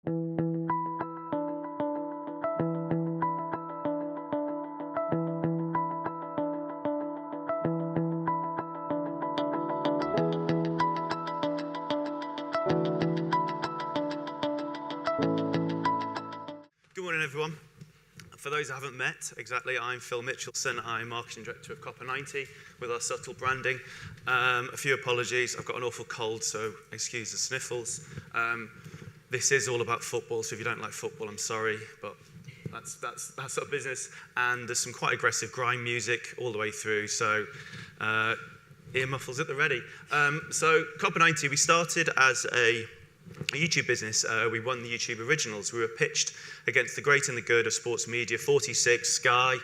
Good morning, everyone. For those I haven't met, exactly, I'm Phil Mitchelson. I'm Marketing Director of Copa 90 with our subtle branding. A few apologies. I've got an awful cold, so excuse the sniffles. This is all about football, so if you don't like football, I'm sorry, but that's our business. And there's some quite aggressive grime music all the way through, so ear muffles at the ready. So Copa 90, we started as a YouTube business. We won the YouTube Originals. We were pitched against the great and the good of sports media, 46, Sky,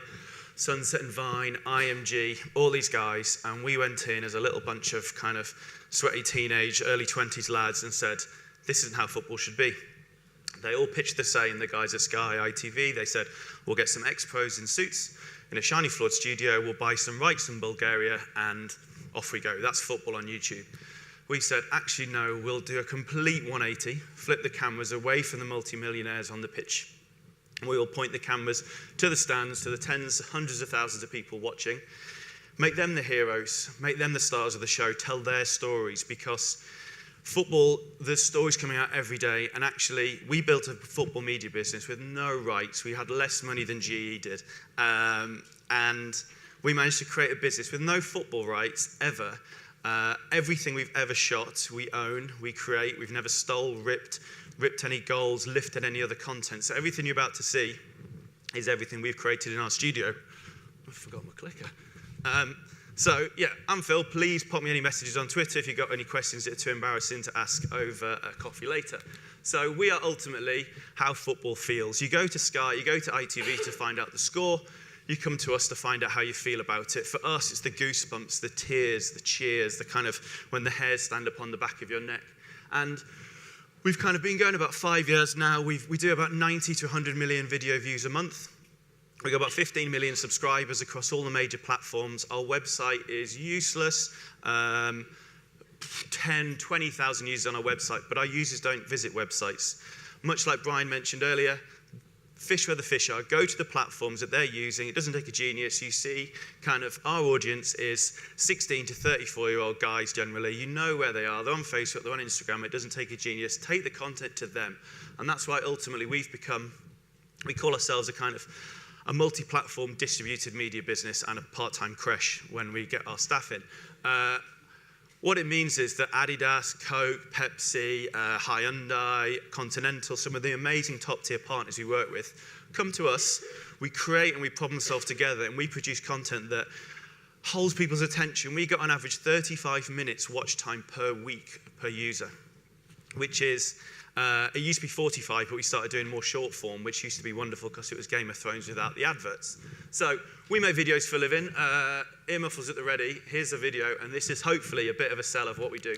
Sunset and Vine, IMG, all these guys, and we went in as a little bunch of kind of sweaty teenage, early 20s lads and said, this isn't how football should be. They all pitched the same, the guys at Sky, ITV, they said, we'll get some ex-pros in suits in a shiny floored studio, we'll buy some rights in Bulgaria, and off we go. That's football on YouTube. We said, actually, no, we'll do a complete 180, flip the cameras away from the multimillionaires on the pitch. We will point the cameras to the stands, to the tens, hundreds of thousands of people watching. Make them the heroes, make them the stars of the show, tell their stories, because football, there's stories coming out every day, and actually, we built a football media business with no rights. We had less money than GE did, and we managed to create a business with no football rights ever. Everything we've ever shot, we own, we create. We've never stole, ripped any goals, lifted any other content. So everything you're about to see is everything we've created in our studio. I forgot my clicker. So yeah, I'm Phil. Please pop me any messages on Twitter if you've got any questions that are too embarrassing to ask over a coffee later. So we are ultimately how football feels. You go to Sky, you go to ITV to find out the score. You come to us to find out how you feel about it. For us, it's the goosebumps, the tears, the cheers, the kind of when the hairs stand up on the back of your neck. And we've kind of been going about 5 years now. We do about 90 to 100 million video views a month. We've got about 15 million subscribers across all the major platforms. Our website is useless. 10, 20,000 users on our website, but our users don't visit websites. Much like Brian mentioned earlier, fish where the fish are, go to the platforms that they're using. It doesn't take a genius. You see kind of our audience is 16 to 34-year-old guys generally. You know where they are. They're on Facebook, they're on Instagram. It doesn't take a genius. Take the content to them. And that's why ultimately we've become, we call ourselves a kind of a multi-platform distributed media business and a part-time creche when we get our staff in. What it means is that Adidas, Coke, Pepsi, Hyundai, Continental, some of the amazing top-tier partners we work with, come to us, we create and we problem solve together, and we produce content that holds people's attention. We got on average 35 minutes watch time per week per user, which is, it used to be 45, but we started doing more short form, which used to be wonderful because it was Game of Thrones without the adverts. So we make videos for a living. Ear muffles at the ready. Here's a video, and this is hopefully a bit of a sell of what we do.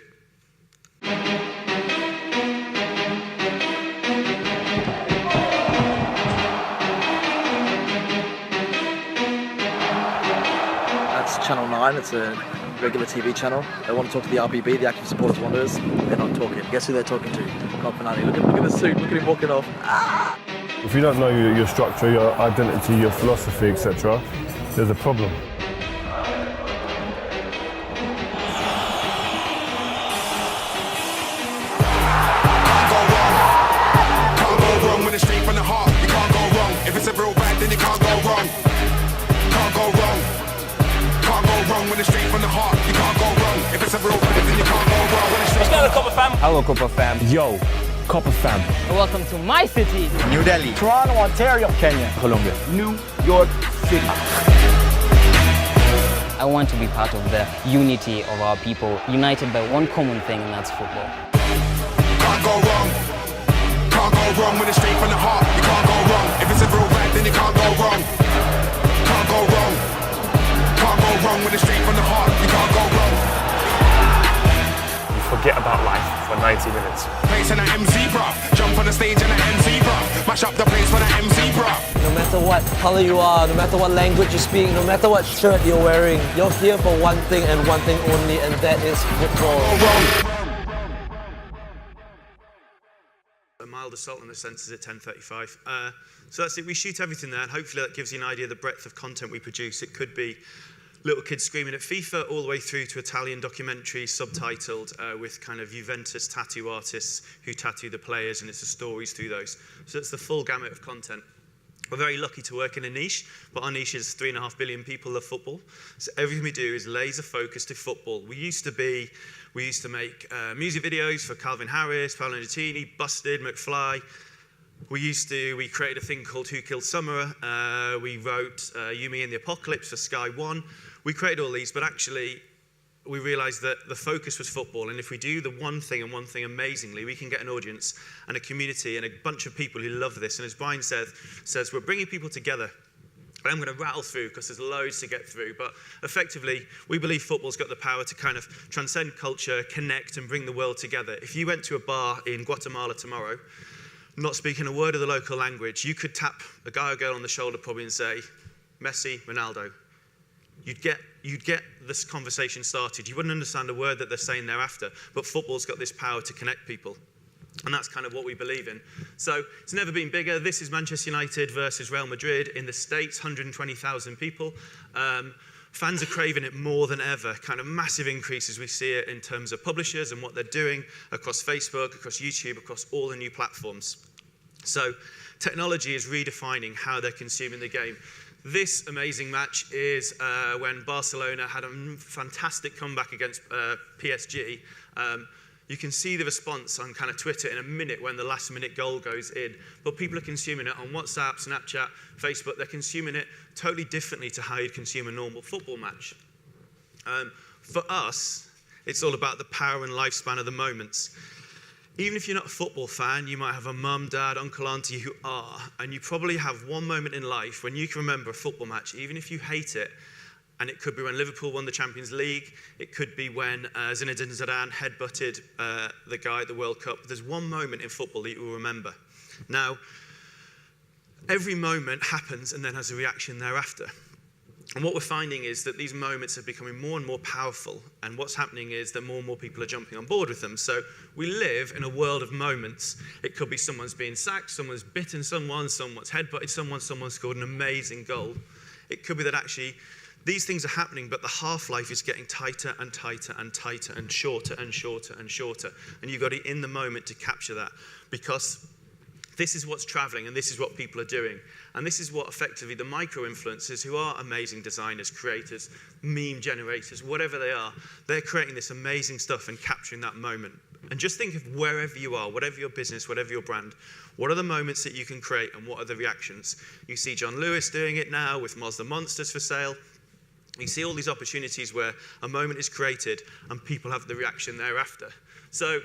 That's Channel 9. It's a regular TV channel. They want to talk to the RBB, the Active Supporters Wanderers. They're not talking. Guess who they're talking to? Copa 90. Look at the suit. Look at him walking off. Ah! If you don't know your structure, your identity, your philosophy, etc., there's a problem. Hello, Copa fam. Yo, Copa fam. Welcome to my city. New Delhi. Toronto, Ontario. Kenya. Colombia. New York City. I want to be part of the unity of our people, united by one common thing, and that's football. Can't go wrong. Can't go wrong when it's straight from the heart. You can't go wrong. If it's a real rap, then you can't go wrong. Can't go wrong. Can't go wrong when it's straight from the heart. You can't go wrong. Forget about life for 90 minutes. Place in an MC, bruh. Jump on the stage in an MC, bruh. Mash up the place for the MC, bruh. No matter what color you are, no matter what language you speak, no matter what shirt you're wearing, you're here for one thing and one thing only, and that is football. Child Assault on the Senses at 10:35. So that's it. We shoot everything there, and hopefully that gives you an idea of the breadth of content we produce. It could be little kids screaming at FIFA, all the way through to Italian documentaries subtitled with kind of Juventus tattoo artists who tattoo the players, and it's the stories through those. So it's the full gamut of content. We're very lucky to work in a niche, but our niche is 3.5 billion people love football. So everything we do is laser focused to football. We used to make music videos for Calvin Harris, Paolo Nutini, Busted, McFly. We created a thing called Who Killed Summer. We wrote You, Me and the Apocalypse for Sky One. We created all these, but actually we realized that the focus was football, and if we do the one thing and one thing amazingly, we can get an audience and a community and a bunch of people who love this. And as Brian says we're bringing people together. I'm going to rattle through because there's loads to get through, but effectively, we believe football's got the power to kind of transcend culture, connect, and bring the world together. If you went to a bar in Guatemala tomorrow, not speaking a word of the local language, you could tap a guy or girl on the shoulder probably and say, Messi, Ronaldo. You'd get this conversation started. You wouldn't understand a word that they're saying thereafter, but football's got this power to connect people. And that's kind of what we believe in. So it's never been bigger. This is Manchester United versus Real Madrid in the States, 120,000 people. Fans are craving it more than ever, kind of massive increases. We see it in terms of publishers and what they're doing across Facebook, across YouTube, across all the new platforms. So technology is redefining how they're consuming the game. This amazing match is when Barcelona had a fantastic comeback against PSG. You can see the response on kind of Twitter in a minute when the last minute goal goes in, but people are consuming it on WhatsApp, Snapchat, Facebook. They're consuming it totally differently to how you'd consume a normal football match. For us, it's all about the power and lifespan of the moments. Even if you're not a football fan, you might have a mum, dad, uncle, auntie who are, and you probably have one moment in life when you can remember a football match, even if you hate it. And it could be when Liverpool won the Champions League. It could be when Zinedine Zidane headbutted the guy at the World Cup. There's one moment in football that you will remember. Now, every moment happens and then has a reaction thereafter. And what we're finding is that these moments are becoming more and more powerful. And what's happening is that more and more people are jumping on board with them. So we live in a world of moments. It could be someone's being sacked, someone's bitten someone's headbutted someone scored an amazing goal. It could be that actually these things are happening, but the half-life is getting tighter and tighter and tighter and shorter and shorter and shorter. And you've got to be in the moment to capture that, because this is what's traveling and this is what people are doing. And this is what effectively the micro-influencers, who are amazing designers, creators, meme generators, whatever they are, they're creating this amazing stuff and capturing that moment. And just think of wherever you are, whatever your business, whatever your brand, what are the moments that you can create and what are the reactions? You see John Lewis doing it now with Mazda Monsters for sale. You see all these opportunities where a moment is created and people have the reaction thereafter. So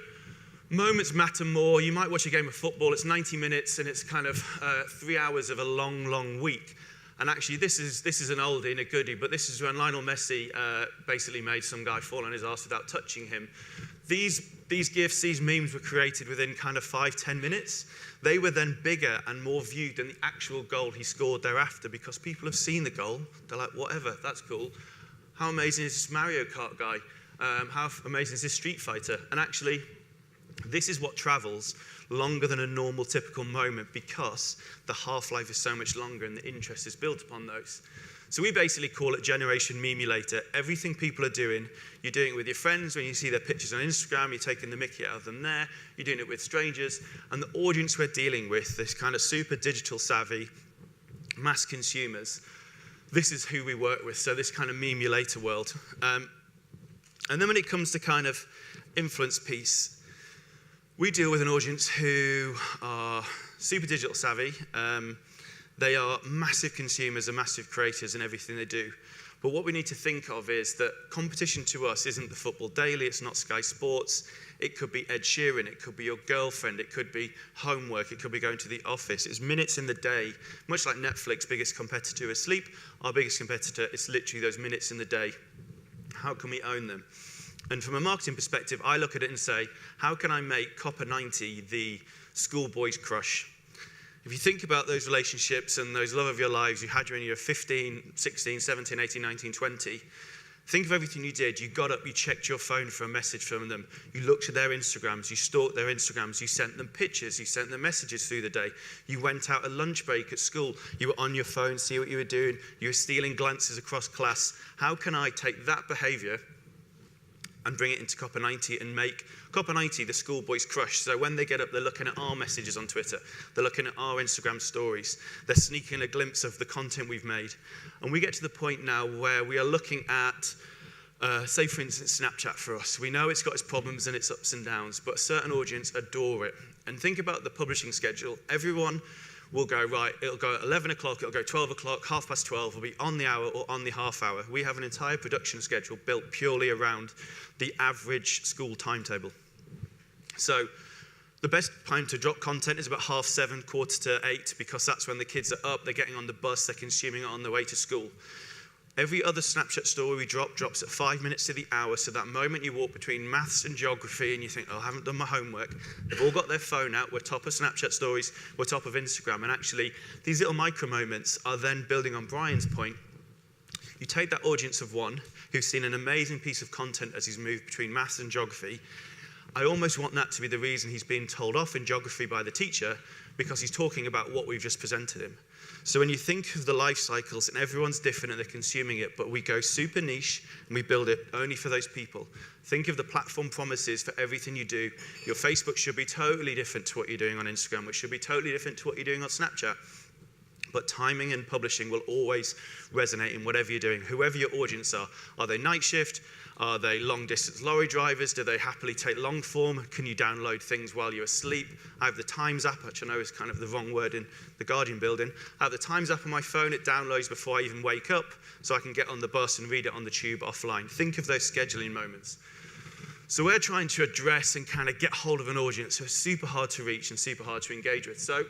moments matter more. You might watch a game of football, it's 90 minutes and it's kind of 3 hours of a long, long week. And actually this is an oldie and a goodie, but this is when Lionel Messi basically made some guy fall on his ass without touching him. These GIFs, these memes were created within kind of 5-10 minutes. They were then bigger and more viewed than the actual goal he scored thereafter, because people have seen the goal. They're like, whatever, that's cool. How amazing is this Mario Kart guy? How amazing is this Street Fighter? And actually, this is what travels longer than a normal typical moment, because the half-life is so much longer and the interest is built upon those. So we basically call it Generation Memulator. Everything people are doing, you're doing it with your friends when you see their pictures on Instagram, you're taking the mickey out of them there, you're doing it with strangers, and the audience we're dealing with, this kind of super digital savvy, mass consumers, this is who we work with, so this kind of memulator world. And then when it comes to kind of influence piece, we deal with an audience who are super digital savvy. They are massive consumers and massive creators in everything they do. But what we need to think of is that competition to us isn't the Football Daily, it's not Sky Sports, it could be Ed Sheeran, it could be your girlfriend, it could be homework, it could be going to the office. It's minutes in the day, much like Netflix, biggest competitor is sleep. Our biggest competitor is literally those minutes in the day. How can we own them? And from a marketing perspective, I look at it and say, how can I make Copa 90 the schoolboy's crush? If you think about those relationships and those love of your lives you had when you were 15, 16, 17, 18, 19, 20, Think of everything you did. You got up, you checked your phone for a message from them. You looked at their Instagrams, you stalked their Instagrams, you sent them pictures, you sent them messages through the day. You went out a lunch break at school. You were on your phone, see what you were doing. You were stealing glances across class. How can I take that behavior and bring it into Copa 90 and make Copa 90 the schoolboy's crush? So when they get up, they're looking at our messages on Twitter. They're looking at our Instagram stories. They're sneaking a glimpse of the content we've made. And we get to the point now where we are looking at, say for instance, Snapchat for us. We know it's got its problems and its ups and downs, but a certain audience adore it. And think about the publishing schedule. Everyone will go, right, it'll go at 11 o'clock, it'll go 12 o'clock, 12:30, we'll be on the hour or on the half hour. We have an entire production schedule built purely around the average school timetable. So the best time to drop content is about 7:30, 7:45, because that's when the kids are up, they're getting on the bus, they're consuming it on the way to school. Every other Snapchat story we drops at 5 minutes to the hour, so that moment you walk between maths and geography and you think, oh, I haven't done my homework, they've all got their phone out, we're top of Snapchat stories, we're top of Instagram, and actually these little micro moments are then building on Brian's point. You take that audience of one who's seen an amazing piece of content as he's moved between maths and geography. I almost want that to be the reason he's being told off in geography by the teacher, because he's talking about what we've just presented him. So when you think of the life cycles, and everyone's different and they're consuming it, but we go super niche and we build it only for those people. Think of the platform promises for everything you do. Your Facebook should be totally different to what you're doing on Instagram, which should be totally different to what you're doing on Snapchat. But timing and publishing will always resonate in whatever you're doing. Whoever your audience are they night shift? Are they long-distance lorry drivers? Do they happily take long form? Can you download things while you're asleep? I have the Times app, which I know is kind of the wrong word in the Guardian building. I have the Times app on my phone. It downloads before I even wake up, so I can get on the bus and read it on the tube offline. Think of those scheduling moments. So we're trying to address and kind of get hold of an audience who are super hard to reach and super hard to engage with. So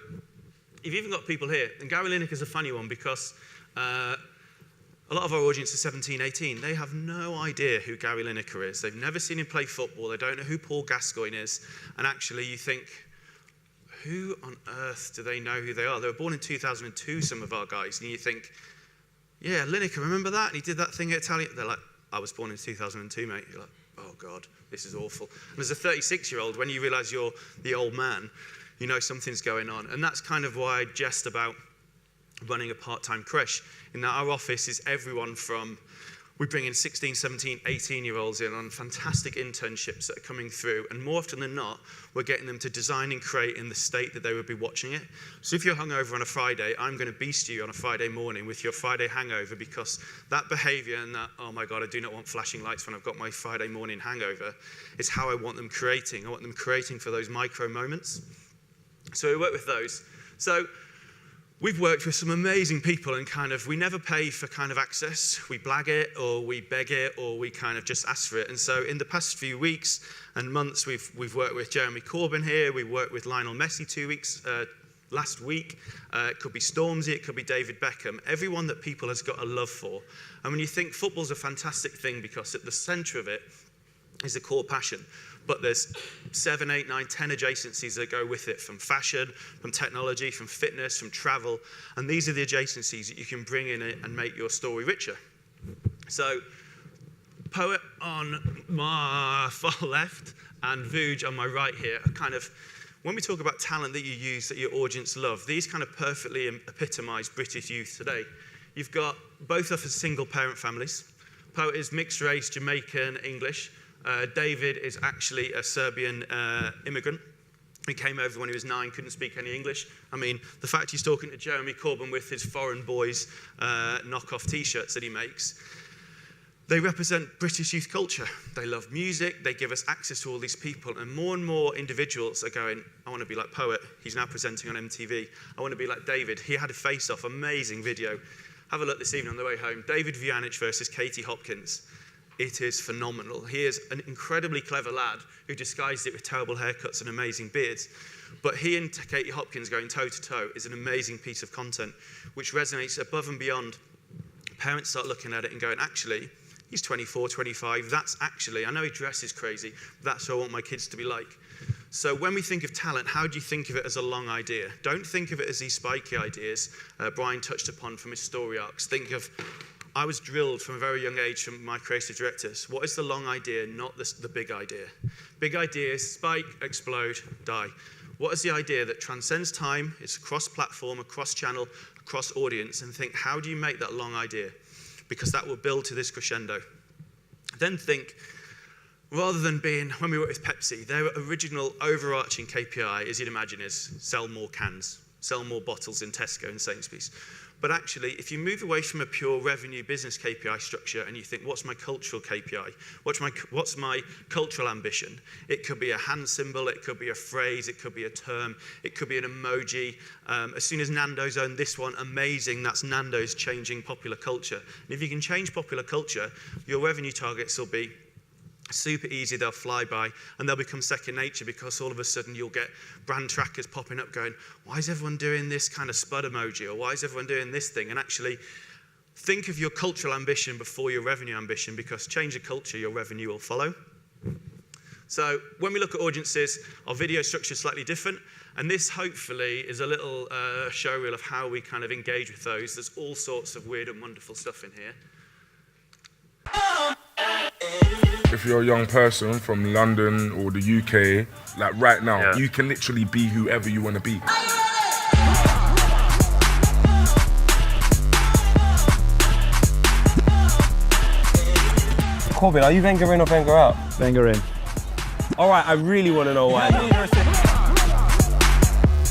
you've even got people here, and Gary Lineker's a funny one because a lot of our audience are 17, 18. They have no idea who Gary Lineker is. They've never seen him play football. They don't know who Paul Gascoigne is. And actually, you think, who on earth do they know who they are? They were born in 2002, some of our guys. And you think, yeah, Lineker, remember that? And he did that thing at Italian. They're like, I was born in 2002, mate. You're like, oh, God, this is awful. And as a 36-year-old, when you realize you're the old man, you know something's going on. And that's kind of why I jest about running a part-time creche, in that our office is everyone from, we bring in 16, 17, 18-year-olds in on fantastic internships that are coming through, and more often than not, we're getting them to design and create in the state that they would be watching it. So if you're hungover on a Friday, I'm going to beast you on a Friday morning with your Friday hangover, because that behavior and that, oh my God, I do not want flashing lights when I've got my Friday morning hangover, is how I want them creating. I want them creating for those micro moments. So we work with those. So we've worked with some amazing people, and kind of, we never pay for kind of access. We blag it, or we beg it, or we kind of just ask for it. And so in the past few weeks and months, we've worked with Jeremy Corbyn here. We worked with Lionel Messi last week. It could be Stormzy, it could be David Beckham. Everyone that people has got a love for. And when you think football's a fantastic thing, because at the centre of it is a core passion. But there's 7, 8, 9, 10 adjacencies that go with it, from fashion, from technology, from fitness, from travel. And these are the adjacencies that you can bring in and make your story richer. So, Poet on my far left and Vuj on my right here are kind of, when we talk about talent that you use, that your audience love, these kind of perfectly epitomise British youth today. You've got both of us single parent families. Poet is mixed race, Jamaican, English. David is actually a Serbian immigrant. He came over when he was 9, couldn't speak any English. I mean, the fact he's talking to Jeremy Corbyn with his foreign boys knockoff t-shirts that he makes, they represent British youth culture. They love music, they give us access to all these people, and more individuals are going, I want to be like Poet, he's now presenting on MTV. I want to be like David, he had a face-off, amazing video. Have a look this evening on the way home. David Vianic versus Katie Hopkins. It is phenomenal. He is an incredibly clever lad who disguised it with terrible haircuts and amazing beards. But he and Katie Hopkins going toe-to-toe is an amazing piece of content which resonates above and beyond. Parents start looking at it and going, actually, he's 24, 25. That's actually, I know he dresses crazy, but that's what I want my kids to be like. So when we think of talent, how do you think of it as a long idea? Don't think of it as these spiky ideas Brian touched upon from his story arcs. Think of, I was drilled from a very young age from my creative directors. What is the long idea, not the big idea? Big ideas, spike, explode, die. What is the idea that transcends time, it's cross-platform, across-channel, cross-audience, and think, how do you make that long idea? Because that will build to this crescendo. Then think, rather than being, when we work with Pepsi, their original overarching KPI, as you'd imagine, is sell more cans, sell more bottles in Tesco and Sainsbury's. But actually, if you move away from a pure revenue business KPI structure and you think, what's my cultural KPI? What's my cultural ambition? It could be a hand symbol, it could be a phrase, it could be a term, it could be an emoji. As soon as Nando's owned this one, amazing, that's Nando's changing popular culture. And if you can change popular culture, your revenue targets will be super easy, they'll fly by, and they'll become second nature because all of a sudden you'll get brand trackers popping up going, why is everyone doing this kind of spud emoji, or why is everyone doing this thing? And actually, think of your cultural ambition before your revenue ambition, because change the culture, your revenue will follow. So when we look at audiences, our video structure is slightly different, and this hopefully is a little showreel of how we kind of engage with those. There's all sorts of weird and wonderful stuff in here. If you're a young person from London or the UK, like right now, you can literally be whoever you want to be. Corbin, are you Wenger in or Wenger out? Wenger in. All right, I really want to know why.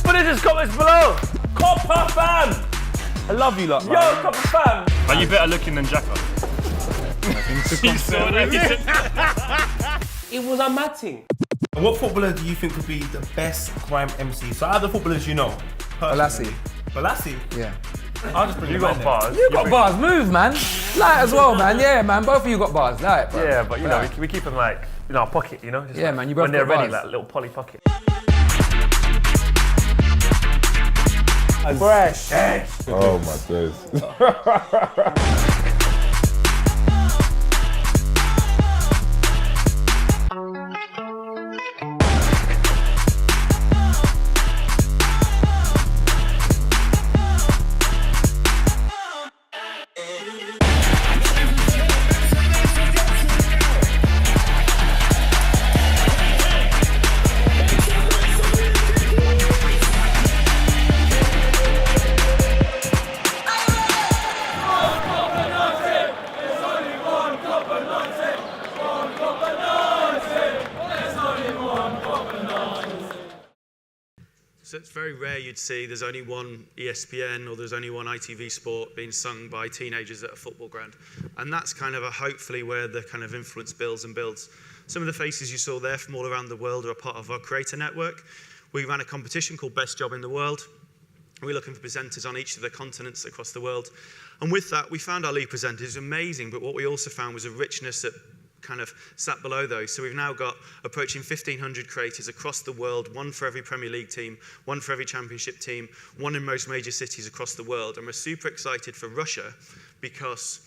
But it just comments below. Copa fam! I love you lot, man. Yo, Copa fam! Are you better looking than Jacko? It was a mad thing. What footballer do you think would be the best grime MC? So out of the footballers you know, Balassi. Balassi? Yeah. I'll just bring You got bars. You got bars, move, man. Light as well, man. Yeah, man. Both of you got bars, light, bro. Yeah, but you know, we keep them like in our pocket, you know? Just Yeah, like, man, you both when they're got ready, bars. like little Polly pocket. Fresh. Oh my days. So it's very rare you'd see there's only one ESPN or there's only one ITV Sport being sung by teenagers at a football ground. And that's kind of hopefully where the kind of influence builds and builds. Some of the faces you saw there from all around the world are a part of our creator network. We ran a competition called Best Job in the World. We're looking for presenters on each of the continents across the world. And with that, we found our lead presenters amazing, but what we also found was a richness that kind of sat below those. So we've now got approaching 1,500 creators across the world, one for every Premier League team, one for every Championship team, one in most major cities across the world. And we're super excited for Russia because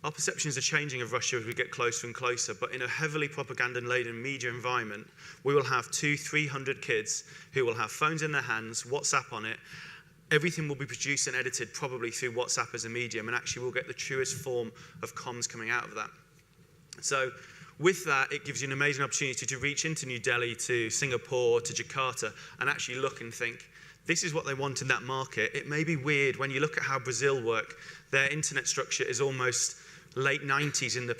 our perceptions are changing of Russia as we get closer and closer, but in a heavily propaganda-laden media environment, we will have 200-300 kids who will have phones in their hands, WhatsApp on it. Everything will be produced and edited probably through WhatsApp as a medium, and actually we'll get the truest form of comms coming out of that. So with that, it gives you an amazing opportunity to reach into New Delhi, to Singapore, to Jakarta, and actually look and think, this is what they want in that market. It may be weird when you look at how Brazil work. Their internet structure is almost late 90s in the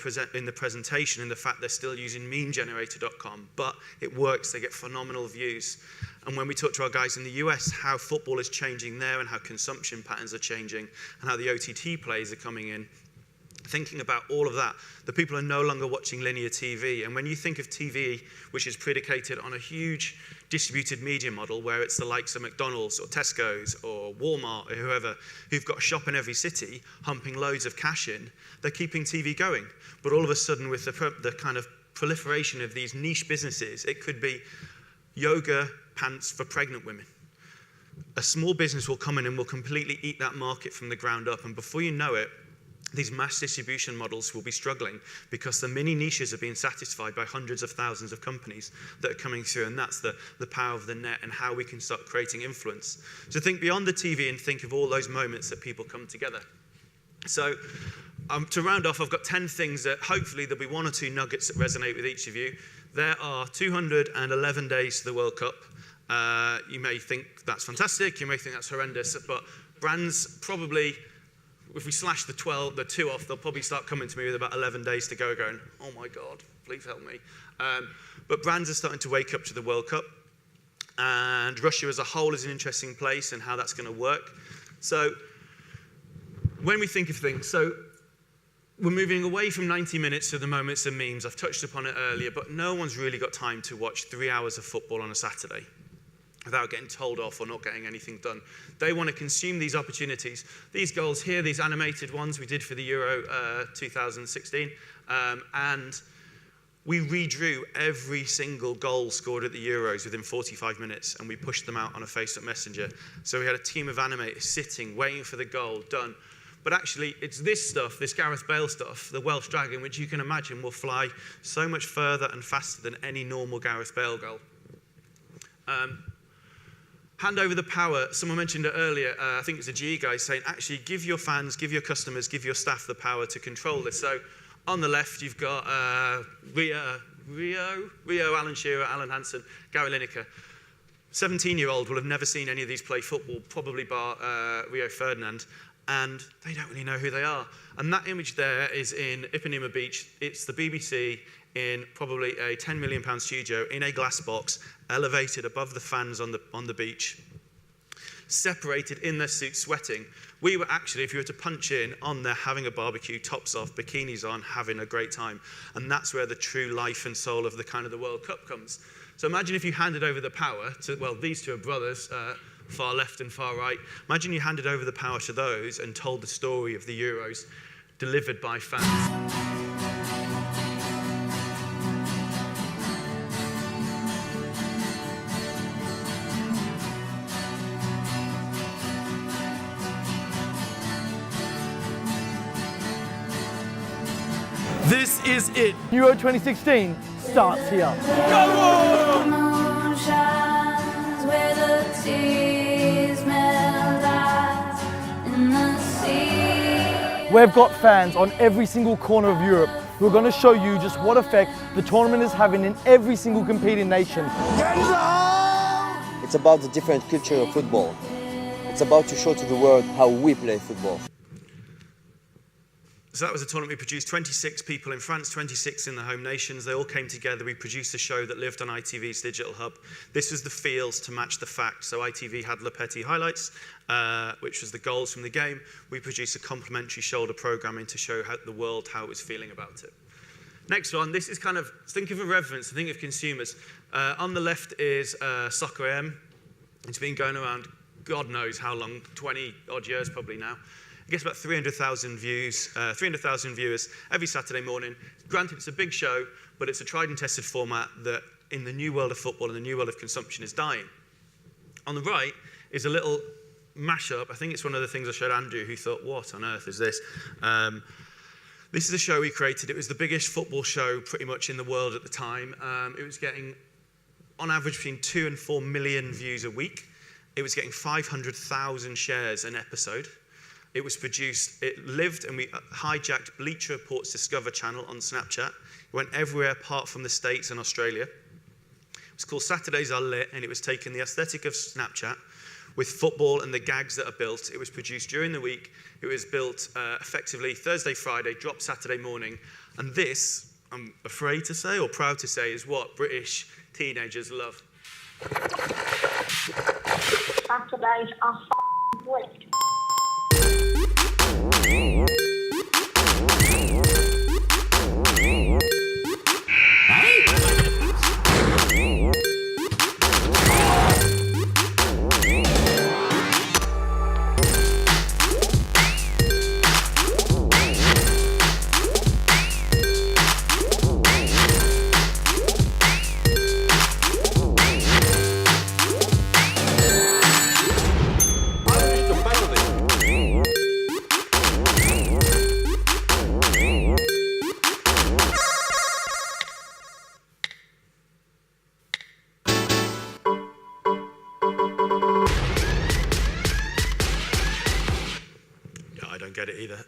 presentation, in the fact they're still using memegenerator.com, but it works, they get phenomenal views. And when we talk to our guys in the US, how football is changing there and how consumption patterns are changing and how the OTT plays are coming in, thinking about all of that, the people are no longer watching linear TV. And when you think of TV, which is predicated on a huge distributed media model where it's the likes of McDonald's or Tesco's or Walmart or whoever who've got a shop in every city, humping loads of cash in, they're keeping TV going. But all of a sudden with the kind of proliferation of these niche businesses, it could be yoga pants for pregnant women. A small business will come in and will completely eat that market from the ground up. And before you know it, these mass distribution models will be struggling because the mini niches are being satisfied by hundreds of thousands of companies that are coming through, and that's the power of the net and how we can start creating influence. So think beyond the TV and think of all those moments that people come together. So to round off, I've got 10 things that hopefully there'll be 1 or 2 nuggets that resonate with each of you. There are 211 days to the World Cup. You may think that's fantastic, you may think that's horrendous, but brands probably, if we slash the 2 off, they'll probably start coming to me with about 11 days to go going, oh my God, please help me. But brands are starting to wake up to the World Cup, and Russia as a whole is an interesting place and how that's going to work. So when we think of things, so we're moving away from 90 minutes to the moments and memes. I've touched upon it earlier, but no one's really got time to watch 3 hours of football on a Saturday without getting told off or not getting anything done. They want to consume these opportunities. These goals here, these animated ones we did for the Euro 2016, and we redrew every single goal scored at the Euros within 45 minutes, and we pushed them out on a Facebook Messenger. So we had a team of animators sitting, waiting for the goal, done. But actually, it's this stuff, this Gareth Bale stuff, the Welsh Dragon, which you can imagine will fly so much further and faster than any normal Gareth Bale goal. Hand over the power. Someone mentioned it earlier. I think it's a GE guy saying, actually, give your fans, give your customers, give your staff the power to control this. So on the left, you've got Rio, Alan Shearer, Alan Hansen, Gary Lineker. 17-year-old will have never seen any of these play football, probably bar Rio Ferdinand. And they don't really know who they are. And that image there is in Ipanema Beach. It's the BBC in probably a £10 million studio in a glass box, elevated above the fans on the beach, separated in their suits, sweating. We were actually, if you were to punch in, on there having a barbecue, tops off, bikinis on, having a great time. And that's where the true life and soul of the World Cup comes. So imagine if you handed over the power to, well, these two are brothers, far left and far right. Imagine you handed over the power to those and told the story of the Euros delivered by fans. This is it. Euro 2016 starts here. We've got fans on every single corner of Europe who are going to show you just what effect the tournament is having in every single competing nation. It's about the different culture of football. It's about to show to the world how we play football. So that was a tournament we produced, 26 people in France, 26 in the home nations. They all came together. We produced a show that lived on ITV's digital hub. This was the feels to match the facts. So ITV had Le Petit highlights, which was the goals from the game. We produced a complimentary shoulder programming to show the world how it was feeling about it. Next one, this is kind of, think of irreverence, think of consumers. On the left is Soccer AM. It's been going around God knows how long, 20 odd years probably now. It gets about 300,000 views, 300,000 viewers every Saturday morning. Granted, it's a big show, but it's a tried and tested format that in the new world of football and the new world of consumption is dying. On the right is a little mashup. I think it's one of the things I showed Andrew, who thought, what on earth is this? This is a show we created. It was the biggest football show pretty much in the world at the time. It was getting, on average, between 2 and 4 million views a week. It was getting 500,000 shares an episode. It was produced, it lived, and we hijacked Bleacher Report's Discover channel on Snapchat. It went everywhere apart from the States and Australia. It was called Saturdays Are Lit, and it was taking the aesthetic of Snapchat with football and the gags that are built. It was produced during the week. It was built effectively Thursday, Friday, dropped Saturday morning. And this, I'm afraid to say, or proud to say, is what British teenagers love. Saturdays are lit. get it either.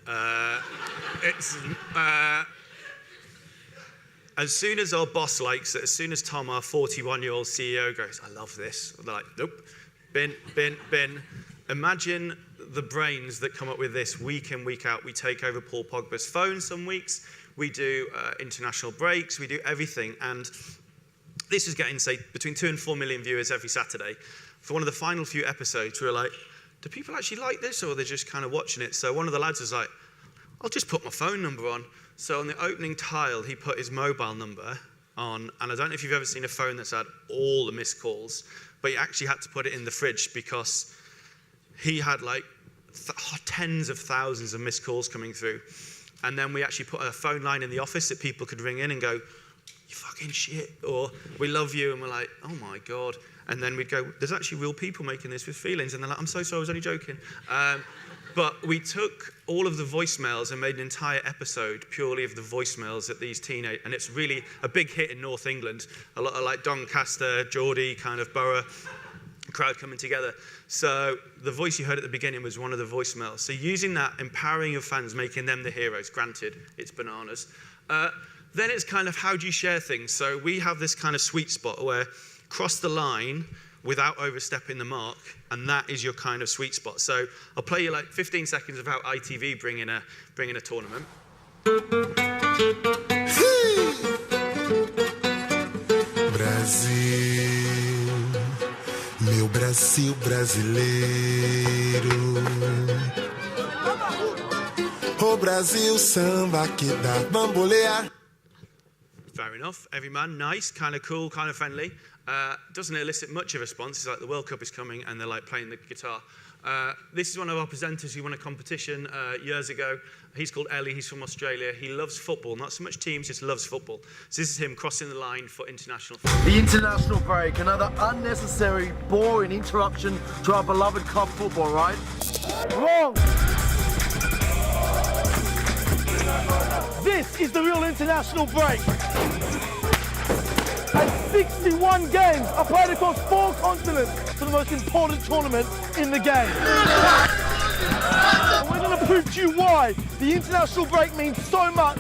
As soon as our boss likes it, as soon as Tom, our 41-year-old CEO, goes, I love this, they're like, nope, bin. Imagine the brains that come up with this week in, week out. We take over Paul Pogba's phone some weeks. We do international breaks. We do everything. And this is getting, say, between 2 and 4 million viewers every Saturday. For one of the final few episodes, we were like, do people actually like this, or are they just kind of watching it? So one of the lads was like, I'll just put my phone number on. So on the opening tile, he put his mobile number on. And I don't know if you've ever seen a phone that's had all the missed calls, but he actually had to put it in the fridge because he had like tens of thousands of missed calls coming through. And then we actually put a phone line in the office that people could ring in and go, you fucking shit, or we love you, and we're like, oh my God. And then we'd go, there's actually real people making this with feelings, and they're like, I'm so sorry, I was only joking. But we took all of the voicemails and made an entire episode purely of the voicemails at these teenage, and it's really a big hit in North England. A lot of like Doncaster, Geordie kind of borough crowd coming together. So the voice you heard at the beginning was one of the voicemails. So using that, empowering your fans, making them the heroes. Granted, it's bananas. Then it's kind of how do you share things? So we have this kind of sweet spot where cross the line without overstepping the mark, and that is your kind of sweet spot. So I'll play you like 15 seconds of how ITV bring in a tournament. Brasil, meu Brasil brasileiro. O Brasil samba que dá bambolear. Fair enough. Every man, nice, kind of cool, kind of friendly. Doesn't elicit much of a response. It's like the World Cup is coming and they're like playing the guitar. This is one of our presenters who won a competition years ago. He's called Ellie. He's from Australia. He loves football, not so much teams, just loves football. So this is him crossing the line for international football. The international break, another unnecessary, boring interruption to our beloved club football, right? Wrong! This is the real international break. And 61 games are played across 4 continents for the most important tournament in the game. And we're going to prove to you why the international break means so much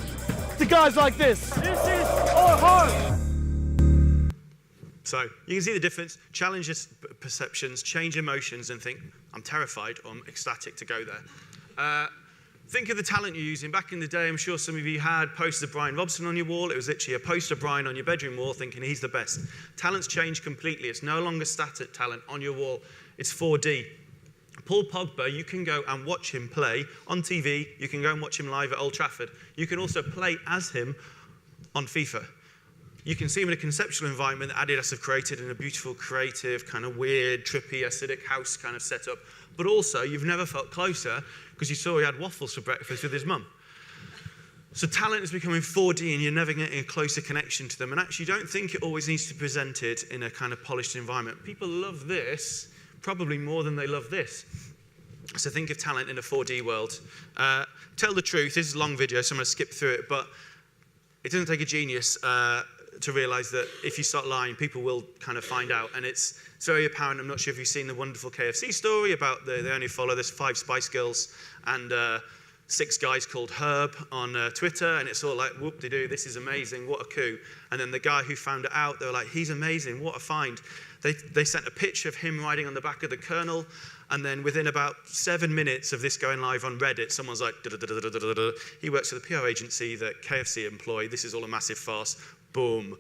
to guys like this. This is our home. So you can see the difference, challenge your perceptions, change emotions, and think, I'm terrified or I'm ecstatic to go there. Think of the talent you're using. Back in the day, I'm sure some of you had posters of Brian Robson on your wall. It was literally a poster of Brian on your bedroom wall thinking he's the best. Talent's changed completely. It's no longer static talent on your wall. It's 4D. Paul Pogba, you can go and watch him play on TV. You can go and watch him live at Old Trafford. You can also play as him on FIFA. You can see him in a conceptual environment that Adidas have created in a beautiful, creative, kind of weird, trippy, acidic house kind of setup. But also, you've never felt closer because you saw he had waffles for breakfast with his mum. So talent is becoming 4D and you're never getting a closer connection to them. And actually, you don't think it always needs to be presented in a kind of polished environment. People love this probably more than they love this. So think of talent in a 4D world. Tell the truth. This is a long video, so I'm going to skip through it. But it doesn't take a genius to realize that if you start lying, people will kind of find out. And it's very apparent. I'm not sure if you've seen the wonderful KFC story about they only follow this 5 Spice Girls and 6 guys called Herb on Twitter. And it's all like, whoop-de-doo, this is amazing, what a coup. And then the guy who found it out, they were like, he's amazing, what a find. They sent a picture of him riding on the back of the Colonel. And then within about 7 minutes of this going live on Reddit, someone's like, he works for the PR agency that KFC employ. This is all a massive farce. Boom.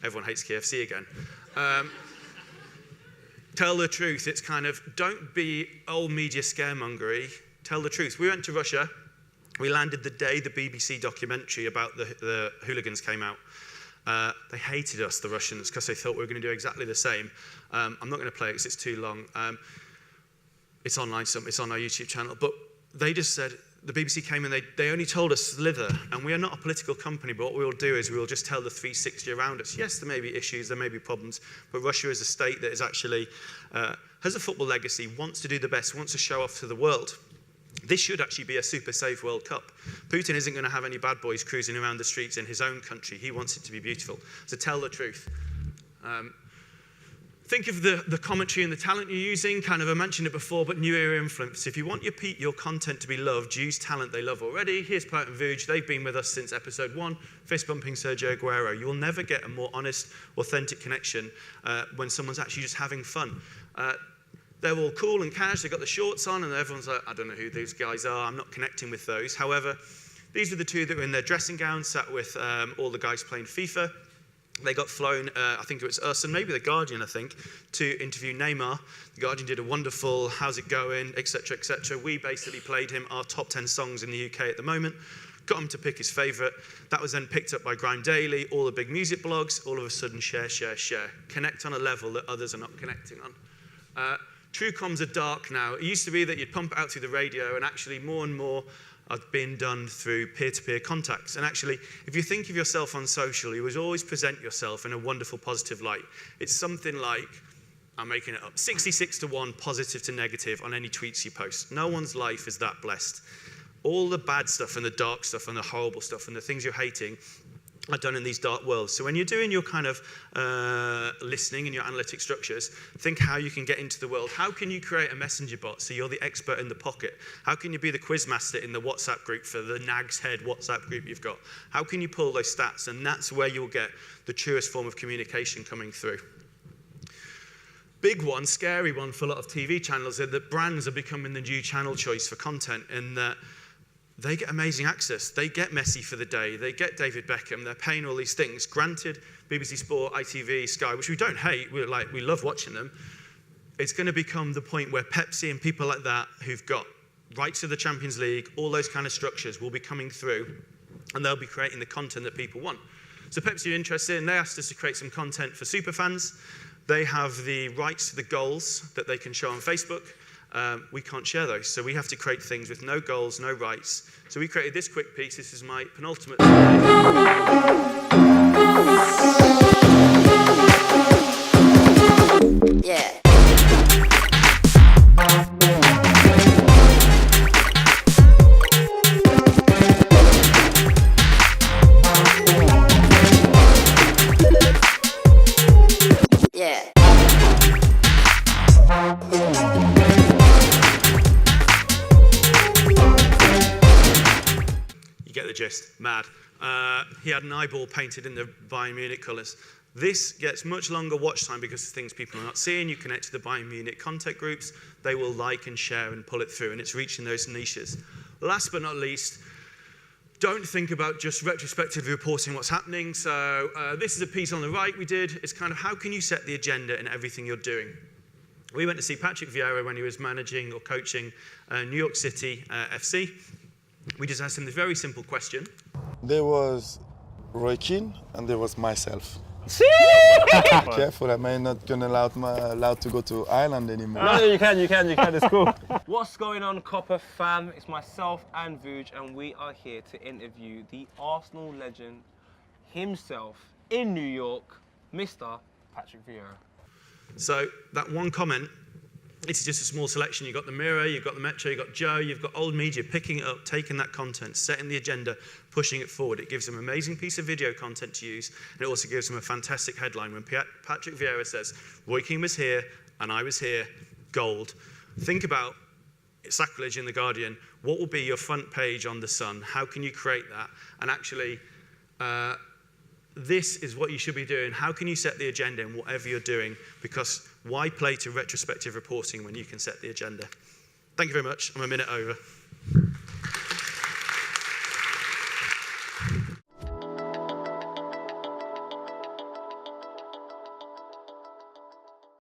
Everyone hates KFC again. Tell the truth. It's kind of, don't be old media scaremongery. Tell the truth. We went to Russia. We landed the day the BBC documentary about the hooligans came out. They hated us, the Russians, because they thought we were going to do exactly the same. I'm not going to play it because it's too long. It's online, it's on our YouTube channel. But they just said, the BBC came and they only told us slither. And we are not a political company, but what we will do is we will just tell the 360 around us. Yes, there may be issues, there may be problems, but Russia is a state that is actually, has a football legacy, wants to do the best, wants to show off to the world. This should actually be a super safe World Cup. Putin isn't going to have any bad boys cruising around the streets in his own country. He wants it to be beautiful. So tell the truth. think of the commentary and the talent you're using. Kind of, I mentioned it before, but new era influence. If you want your content to be loved, use talent they love already. Here's Pat and Vuj. They've been with us since episode 1, fist bumping Sergio Aguero. You will never get a more honest, authentic connection when someone's actually just having fun. They're all cool and cash. They've got the shorts on, and everyone's like, I don't know who these guys are. I'm not connecting with those. However, these were the two that were in their dressing gowns, sat with all the guys playing FIFA. They got flown, I think it was us and maybe The Guardian, I think, to interview Neymar. The Guardian did a wonderful, how's it going, etc., etc. We basically played him our top 10 songs in the UK at the moment, got him to pick his favourite. That was then picked up by Grime Daily, all the big music blogs, all of a sudden share, share, share. Connect on a level that others are not connecting on. True comms are dark now. It used to be that you'd pump it out through the radio, and actually more and more are being done through peer-to-peer contacts. And actually, if you think of yourself on social, you would always present yourself in a wonderful, positive light. It's something like, I'm making it up, 66-1 positive to negative on any tweets you post. No one's life is that blessed. All the bad stuff and the dark stuff and the horrible stuff and the things you're hating are done in these dark worlds. So when you're doing your kind of listening and your analytic structures, think how you can get into the world. How can you create a messenger bot so you're the expert in the pocket? How can you be the quiz master in the WhatsApp group for the Nag's Head WhatsApp group you've got? How can you pull those stats? And that's where you'll get the truest form of communication coming through. Big one, scary one for a lot of TV channels, is that brands are becoming the new channel choice for content, in that they get amazing access. They get Messi for the day. They get David Beckham. They're paying all these things. Granted, BBC Sport, ITV, Sky, which we don't hate, we love watching them. It's going to become the point where Pepsi and people like that who've got rights to the Champions League, all those kind of structures will be coming through, and they'll be creating the content that people want. So Pepsi are interested, and they asked us to create some content for superfans. They have the rights to the goals that they can show on Facebook. We can't share those, so we have to create things with no goals, no rights. So we created this quick piece. This is my penultimate. Yeah. Mad. He had an eyeball painted in the Bayern Munich colours. This gets much longer watch time because of things people are not seeing. You connect to the Bayern Munich contact groups. They will like and share and pull it through, and it's reaching those niches. Last but not least, don't think about just retrospectively reporting what's happening. So this is a piece on the right we did. It's kind of how can you set the agenda in everything you're doing. We went to see Patrick Vieira when he was managing or coaching New York City FC. We just asked him this very simple question. There was Roy Keane and there was myself. Careful, am I not gonna allowed to go to Ireland anymore? No, you can, it's cool. What's going on, Copa fam? It's myself and Vuj, and we are here to interview the Arsenal legend himself in New York, Mr. Patrick Vieira. So that one comment, it's just a small selection. You've got the Mirror, you've got the Metro, you've got Joe, you've got old media picking it up, taking that content, setting the agenda, pushing it forward. It gives them an amazing piece of video content to use, and it also gives them a fantastic headline. When Patrick Vieira says, Roy Keane was here, and I was here, gold. Think about sacrilege in The Guardian. What will be your front page on The Sun? How can you create that? And actually, this is what you should be doing. How can you set the agenda in whatever you're doing? Because why play to retrospective reporting when you can set the agenda? Thank you very much. I'm a minute over.